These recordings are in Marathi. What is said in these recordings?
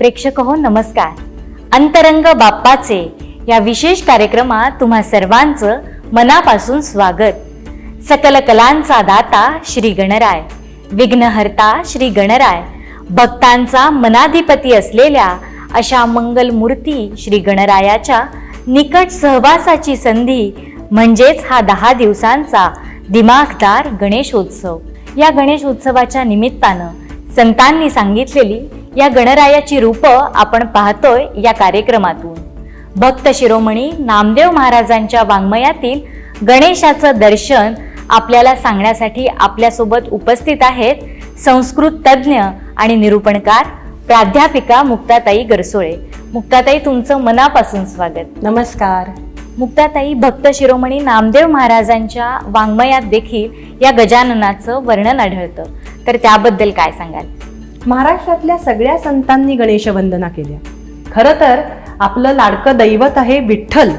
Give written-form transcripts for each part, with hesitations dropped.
प्रेक्षक हो नमस्कार. अंतरंग बाप्पाचे या विशेष कार्यक्रमात तुम्हा सर्वांचं मनापासून स्वागत. सकल कलांचा दाता श्री गणराय, विघ्नहर्ता श्री गणराय, भक्तांचा मनाधिपती असलेल्या अशा मंगल मूर्ती श्री गणरायाच्या निकट सहवासाची संधी म्हणजेच हा 10 दिवसांचा दिमाखदार गणेशोत्सव. या गणेशोत्सवाच्या निमित्तानं संतांनी सांगितलेली या गणरायाची रूपं आपण पाहतोय या कार्यक्रमातून. भक्त शिरोमणी नामदेव महाराजांच्या वाङ्मयातील गणेशाचं दर्शन आपल्याला सांगण्यासाठी आपल्यासोबत उपस्थित आहेत संस्कृत तज्ज्ञ आणि निरूपणकार प्राध्यापिका मुक्ताताई गरसोळे. मुक्ताताई, तुमचं मनापासून स्वागत. नमस्कार. मुक्ताताई, भक्त शिरोमणी नामदेव महाराजांच्या वाङ्मयात देखील या गजाननाचं वर्णन आढळतं, तर त्याबद्दल काय सांगाल? महाराष्ट्रातल्या सगळ्या संतांनी गणेश वंदना केल्या. खरं तर आपलं लाडकं दैवत आहे विठ्ठल,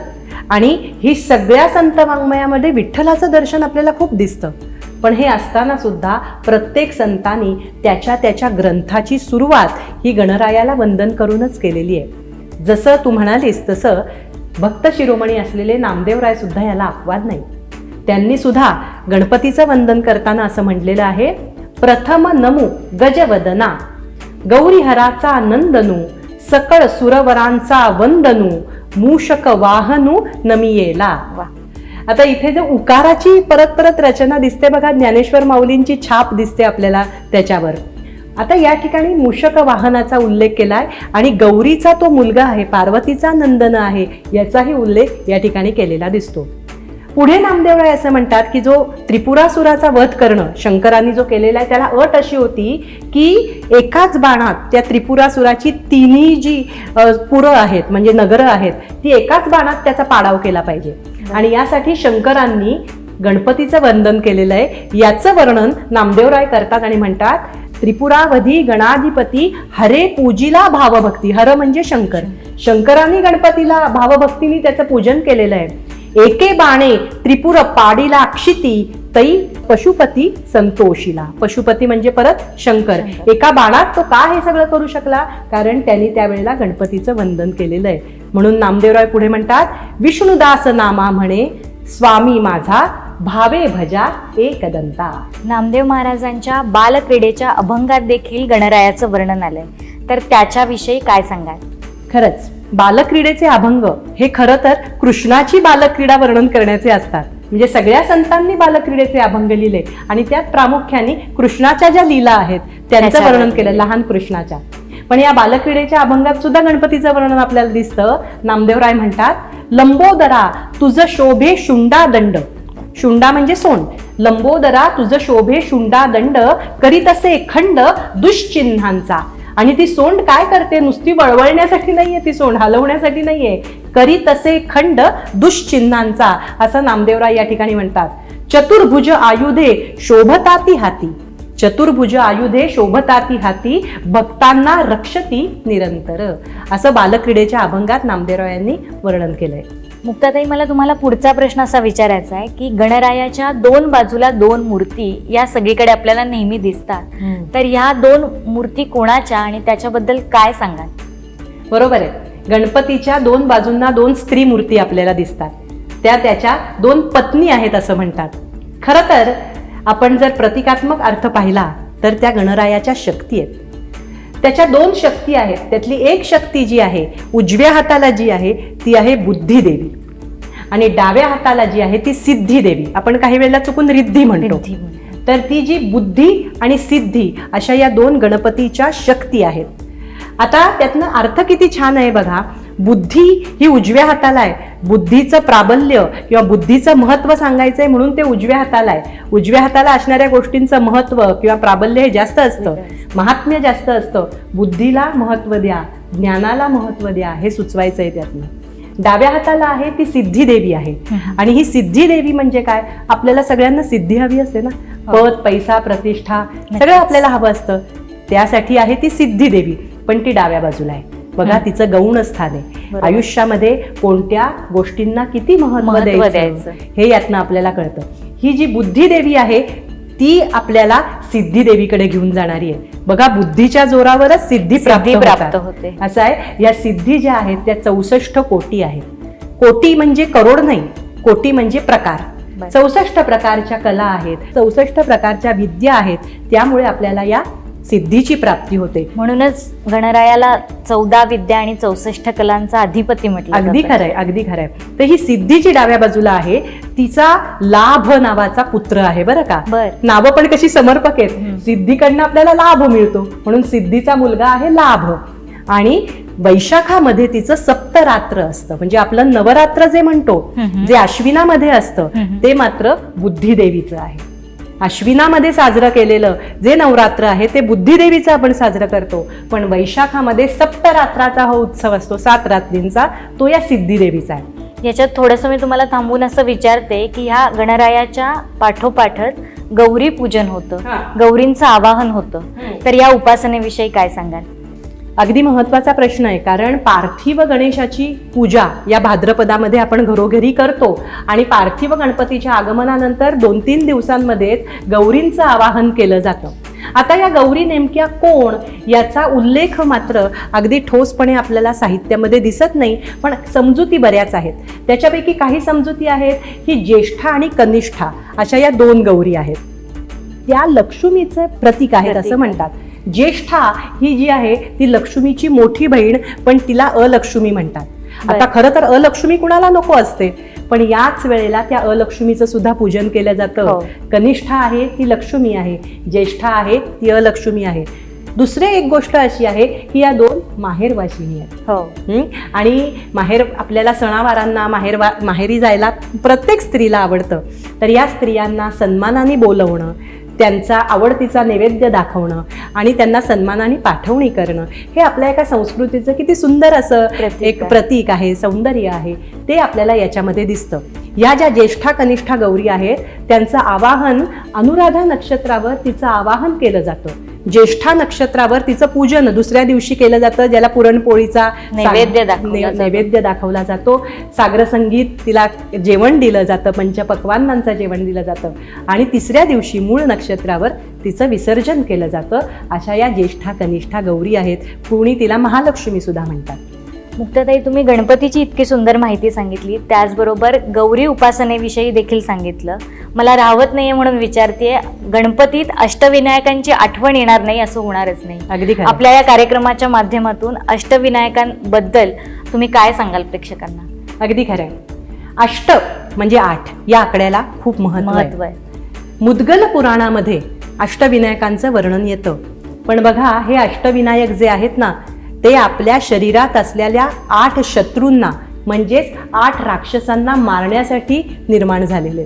आणि ही सगळ्या संत वाङ्मयामध्ये विठ्ठलाचं दर्शन आपल्याला खूप दिसतं. पण हे असताना सुद्धा प्रत्येक संतांनी त्याच्या ग्रंथाची सुरुवात ही गणरायाला वंदन करूनच केलेली आहे. जसं तू म्हणालीस तसं भक्त शिरोमणी असलेले नामदेवराय सुद्धा याला अपवाद नाही. त्यांनी सुद्धा गणपतीचं वंदन करताना असं म्हटलेलं आहे, प्रथम नमू गजवदना, गौरीहराचा नंदनू, सकळ सुरवरांचा वंदनू, मूषक वाहनू नमियेला. वा. आता इथे जो उकाराची परत रचना दिसते बघा, ज्ञानेश्वर माऊलींची छाप दिसते आपल्याला त्याच्यावर. आता या ठिकाणी मूषक वाहनाचा उल्लेख केलाय आणि गौरीचा तो मुलगा आहे, पार्वतीचा नंदन आहे, याचाही उल्लेख या ठिकाणी केलेला दिसतो. पुढे नामदेवराय असं म्हणतात की जो त्रिपुरासुराचा वध करणं शंकरांनी जो केलेला आहे त्याला अट अशी होती की एकाच बाणात त्या त्रिपुरासुराची तिन्ही जी पुरं आहेत म्हणजे नगरं आहेत ती एकाच बाणात त्याचा पाडाव केला पाहिजे. आणि यासाठी शंकरांनी गणपतीचं वंदन केलेलं आहे. याचं वर्णन नामदेवराय करतात आणि म्हणतात, त्रिपुरावधी गणाधिपती हरे पूजिला भावभक्ती. हर म्हणजे शंकर. शंकरांनी गणपतीला भावभक्तीने त्याचं पूजन केलेलं आहे. एके बाणे त्रिपुर पाडीला क्षिती, तै पशुपती संतोषीला. पशुपती म्हणजे परत शंकर. एका बाणात तो का हे सगळं करू शकला? कारण त्यांनी त्यावेळेला गणपतीचं वंदन केलेलं आहे. म्हणून नामदेवराय पुढे म्हणतात, विष्णुदास नामा म्हणे, स्वामी माझा भावे भजा एकदंता. नामदेव महाराजांच्या बालक्रीडेच्या अभंगात देखील गणरायाचं वर्णन आलंय, तर त्याच्याविषयी काय सांगाल? खरंच बालक्रीडेचे अभंग हे खरं तर कृष्णाची बालक्रीडा वर्णन करण्याचे असतात. म्हणजे सगळ्या संतांनी बालक्रीडेचे अभंग लिहिले आणि त्यात प्रामुख्याने कृष्णाच्या ज्या लीला आहेत त्यांचं वर्णन केलं, लहान कृष्णाच्या. पण या बालक्रीडेच्या अभंगात सुद्धा गणपतीचं वर्णन आपल्याला दिसतं. नामदेवराय म्हणतात, लंबोदरा तुझ शोभे शुंडा दंड. शुंडा म्हणजे सोंड. लंबोदरा तुझ शोभे शुंडा दंड, करीत असे खंड दुष्चिन्हांचा. आणि ती सोंड काय करते? नुसती वळवळण्यासाठी नाहीये, ती सोंड हलवण्यासाठी नाहीये, करीत असे खंड दुष्चिन्हांचा, असं नामदेवराय या ठिकाणी म्हणतात. चतुर्भुज आयुधे शोभताती हाती. चतुर्भुज आयुधे शोभताती हाती, भक्तांना रक्षती निरंतर. असं बालक्रीडेच्या अभंगात नामदेवरायांनी वर्णन केलंय. मुक्ताताई, मला तुम्हाला पुढचा प्रश्न असा विचारायचा आहे की गणरायाच्या 2 बाजूला 2 मूर्ती या सगळीकडे आपल्याला नेहमी दिसतात, तर ह्या 2 मूर्ती कोणाच्या आणि त्याच्याबद्दल काय सांगाल? बरोबर आहे. गणपतीच्या 2 बाजूंना 2 स्त्री मूर्ती आपल्याला दिसतात. त्या त्याच्या 2 पत्नी आहेत असं म्हणतात. खरं तर आपण जर प्रतिकात्मक अर्थ पाहिला तर त्या गणरायाच्या शक्ती आहेत. त्याच्या 2 शक्ती आहेत. त्यातली एक शक्ती जी आहे उजव्या हाताला जी आहे ती आहे बुद्धिदेवी, आणि डाव्या हाताला जी आहे ती सिद्धिदेवी. आपण काही वेळेला चुकून रिद्धी म्हणतो. तर ती जी बुद्धी आणि सिद्धी अशा या 2 गणपतीच्या शक्ती आहेत. आता त्यातनं अर्थ किती छान आहे बघा. बुद्धी ही उजव्या हाताला आहे. बुद्धीचं प्राबल्य किंवा बुद्धीचं महत्व सांगायचंय म्हणून ते उजव्या हाताला आहे. उजव्या हाताला असणाऱ्या गोष्टींचं महत्व किंवा प्राबल्य हे जास्त असतं, महात्म्य जास्त असतं. बुद्धीला महत्व द्या, ज्ञानाला महत्व द्या, हे सुचवायचंय त्यातनं. डाव्या हाताला आहे ती सिद्धिदेवी आहे. आणि ही सिद्धिदेवी म्हणजे काय? आपल्याला सगळ्यांना सिद्धी हवी असते ना, पद पैसा प्रतिष्ठा सगळं आपल्याला हवं असतं. त्यासाठी आहे ती सिद्धिदेवी, पण ती डाव्या बाजूला आहे. बघा, तिचं गौण स्थान आहे. आयुष्यामध्ये कोणत्या गोष्टींना किती महत्व द्यायचं हे यातनं आपल्याला कळतं. ही जी बुद्धिदेवी आहे ती आपल्याला सिद्धी देवीकडे घेऊन जाणारी आहे. बघा, बुद्धीच्या जोरावरच सिद्धी प्राप्त होते. असं आहे. या सिद्धी ज्या आहेत त्या 64 कोटी आहेत. कोटी म्हणजे करोड नाही, कोटी म्हणजे प्रकार. 64 प्रकारच्या कला आहेत, 64 प्रकारच्या विद्या आहेत. त्यामुळे आपल्याला या सिद्धीची प्राप्ती होते. म्हणूनच गणरायाला 14 विद्या आणि 64 कलांचा अधिपती म्हटलं. अगदी खरंय, अगदी खरंय. तर ही सिद्धी जी डाव्या बाजूला आहे तिचा लाभ नावाचा पुत्र आहे. बरं का, नावं पण कशी समर्पक आहेत. सिद्धीकडनं आपल्याला लाभ मिळतो म्हणून सिद्धीचा मुलगा आहे लाभ. आणि वैशाखामध्ये तिचं सप्तरात्र असतं, म्हणजे आपलं नवरात्र जे म्हणतो, जे अश्विनामध्ये असतं ते मात्र बुद्धिदेवीचं आहे. अश्विनामध्ये साजरं केलेलं जे नवरात्र आहे ते बुद्धिदेवीचं आपण साजरं करतो, पण वैशाखामध्ये सप्तरात्राचा हा उत्सव असतो, 7 रात्रींचा, तो या सिद्धिदेवीचा आहे. याच्यात थोडंसं मी तुम्हाला थांबून असं विचारते की ह्या गणरायाच्या पाठोपाठच गौरी पूजन होतं, गौरींचं आवाहन होतं, तर या उपासनेविषयी काय सांगाल? अगदी महत्वाचा प्रश्न आहे, कारण पार्थिव गणेशाची पूजा या भाद्रपदामध्ये आपण घरोघरी करतो आणि पार्थिव गणपतीच्या आगमनानंतर 2-3 दिवसांमध्येच गौरींचं आवाहन केलं जातं. आता या गौरी नेमक्या कोण याचा उल्लेख मात्र अगदी ठोसपणे आपल्याला साहित्यामध्ये दिसत नाही, पण समजुती बऱ्याच आहेत. त्याच्यापैकी काही समजुती आहेत की ज्येष्ठा आणि कनिष्ठा अशा या 2 गौरी आहेत. त्या लक्ष्मीचं प्रतीक आहेत असं म्हणतात. ज्येष्ठा ही जी आहे ती लक्ष्मीची मोठी बहीण, पण तिला अलक्ष्मी म्हणतात. आता खरं तर अलक्ष्मी कुणाला नको असते, पण याच वेळेला त्या अलक्ष्मीचं सुद्धा पूजन केलं जातं. कनिष्ठा आहे ती लक्ष्मी आहे, ज्येष्ठा आहे ती अलक्ष्मी आहे. दुसरी एक गोष्ट अशी आहे की या 2 माहेरवाशिनी आहेत. आणि माहेर आपल्याला सणावारांना माहेरी जायला प्रत्येक स्त्रीला आवडतं. तर या स्त्रियांना सन्मानाने बोलवणं, त्यांचा आवडतीचा नैवेद्य दाखवणं आणि त्यांना सन्मानाने पाठवणी करणं, हे आपल्या एका संस्कृतीचं किती सुंदर असं एक प्रतीक आहे, सौंदर्य आहे, ते आपल्याला याच्यामध्ये दिसतं. या ज्या ज्येष्ठा कनिष्ठा गौरी आहेत त्यांचं आवाहन अनुराधा नक्षत्रावर तिचं आवाहन केलं जातं. ज्येष्ठा नक्षत्रावर तिचं पूजन दुसऱ्या दिवशी केलं जातं, ज्याला पुरणपोळीचा नैवेद्य दाखवला जातो. सागरसंगीत तिला जेवण दिलं जातं, पंचपक्वान्नांचं जेवण दिलं जातं आणि तिसऱ्या दिवशी मूळ नक्षत्रावर तिचं विसर्जन केलं जातं. अशा या ज्येष्ठा कनिष्ठा गौरी आहेत. कोणी तिला महालक्ष्मी सुद्धा म्हणतात. मुक्ताताई, तुम्ही गणपतीची इतकी सुंदर माहिती सांगितली, त्याचबरोबर गौरी उपासनेविषयी देखील सांगितलं. मला राहवत नाहीये म्हणून विचारतेय, गणपतीत अष्टविनायकांची आठवण येणार नाही असं होणारच नाही. अगदी आपल्या या कार्यक्रमाच्या माध्यमातून अष्टविनायकांबद्दल तुम्ही काय सांगाल प्रेक्षकांना? अगदी खरंय. अष्ट म्हणजे 8 या आकड्याला खूप महत्व आहे. मुद्गल पुराणामध्ये अष्टविनायकांचं वर्णन येतं, पण बघा हे अष्टविनायक जे आहेत ना ते आपल्या शरीरात असलेल्या 8 शत्रूंना म्हणजेच 8 राक्षसांना मारण्यासाठी निर्माण झालेले.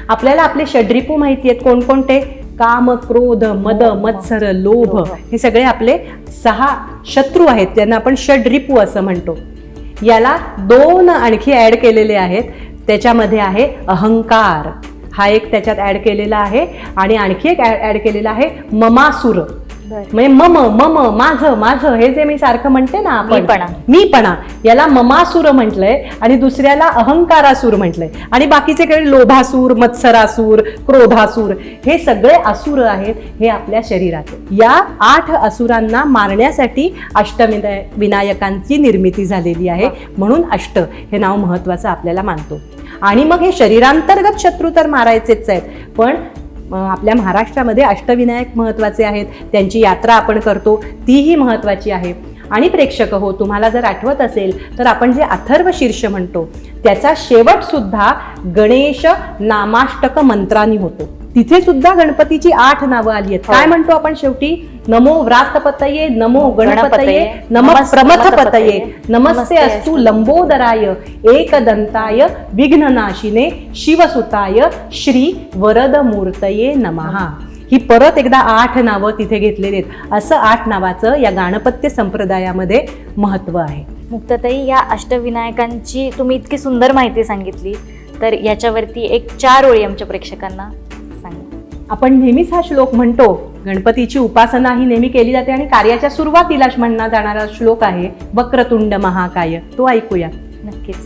आपल्याला आपले षड्रिपू माहिती आहेत कोणकोणते? काम, क्रोध, मद, मत्सर, लोभ, हे सगळे आपले 6 शत्रू आहेत, त्यांना आपण षड्रिपू असं म्हणतो. याला 2 आणखी ऍड केलेले आहेत. त्याच्यामध्ये आहे अहंकार, हा एक त्याच्यात ऍड केलेला आहे, आणि आणखी एक ऍड केलेला आहे ममासुर, म्हणजे मम मम माझं माझं, हे जे मी सारखं म्हणते ना आपण मीपणा, याला ममासुर म्हटलंय आणि दुसऱ्याला अहंकारासूर म्हटलंय. आणि बाकीचे काही लोभासूर, मत्सरासूर, क्रोधासूर, हे सगळे असुर आहेत हे आपल्या शरीरात. या 8 असुरांना मारण्यासाठी अष्टविनायकांची निर्मिती झालेली आहे, म्हणून अष्ट हे नाव महत्वाचं आपल्याला मानतो. आणि मग हे शरीरांतर्गत शत्रू तर मारायचेच आहेत, पण आपल्या महाराष्ट्रामध्ये अष्टविनायक महत्वाचे आहेत, त्यांची यात्रा आपण करतो तीही महत्वाची आहे. आणि प्रेक्षक हो, तुम्हाला जर आठवत असेल तर आपण जे अथर्व शीर्ष म्हणतो त्याचा शेवट सुद्धा गणेश नामाष्टक मंत्रांनी होतो. तिथे सुद्धा गणपतीची 8 नावं आली आहेत. काय म्हणतो आपण शेवटी? नमो व्रातपतये, नमो गणपतये, नमः प्रमथपतये, नमस्ते अस्तु लंबोदराय, एकदंताय, विघ्ननाशिने, शिवसुताय, श्री वरदमूर्तये नमः. ही परत एकदा 8 नावं तिथे घेतलेली आहेत. असं 8 नावाचं या गाणपत्य संप्रदायामध्ये महत्व आहे. मुक्ताताई, या अष्टविनायकांची तुम्ही इतकी सुंदर माहिती सांगितली, तर याच्यावरती एक 4 ओळी आमच्या प्रेक्षकांना सांगा. आपण नेहमीच हा श्लोक म्हणतो, गणपतीची उपासना ही नेहमी केली जाते आणि कार्याच्या सुरुवातीला म्हणला जाणारा श्लोक आहे वक्रतुंड महाकाय. तो ऐकूया. नक्कीच.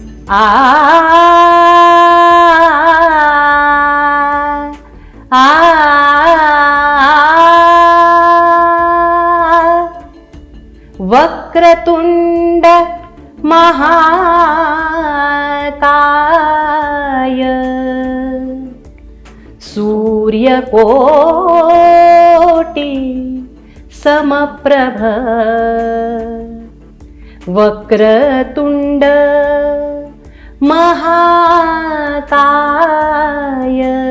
वक्रतुंड महाकाय सूर्यकोटि समप्रभ वक्रतुंड महाकाय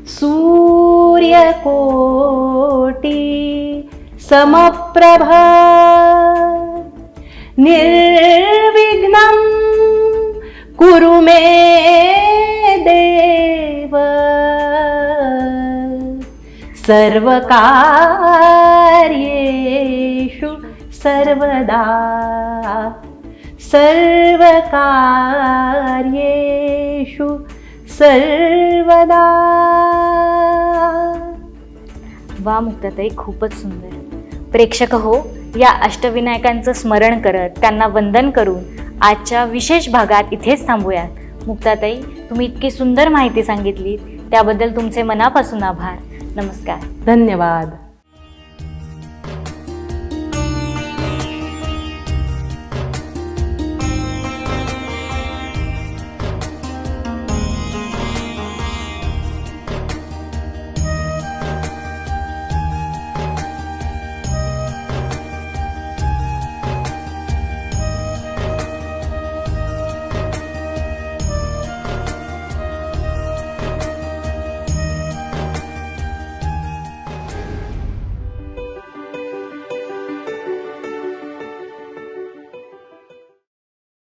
सूर्यकोटि समप्रभ निर्विघ्नं कुरु मे देव सर्वकार्येषु सर्वदा सर्वकार्येषु सर्वदा. वा मुक्ताताई, खूपच सुंदर. प्रेक्षक हो, या अष्टविनायकांचं स्मरण करत त्यांना वंदन करून आजच्या विशेष भागात इथेच थांबूयात. मुक्ताताई, तुम्ही इतकी सुंदर माहिती सांगितली त्याबद्दल तुमचे मनापासून आभार. नमस्कार. धन्यवाद.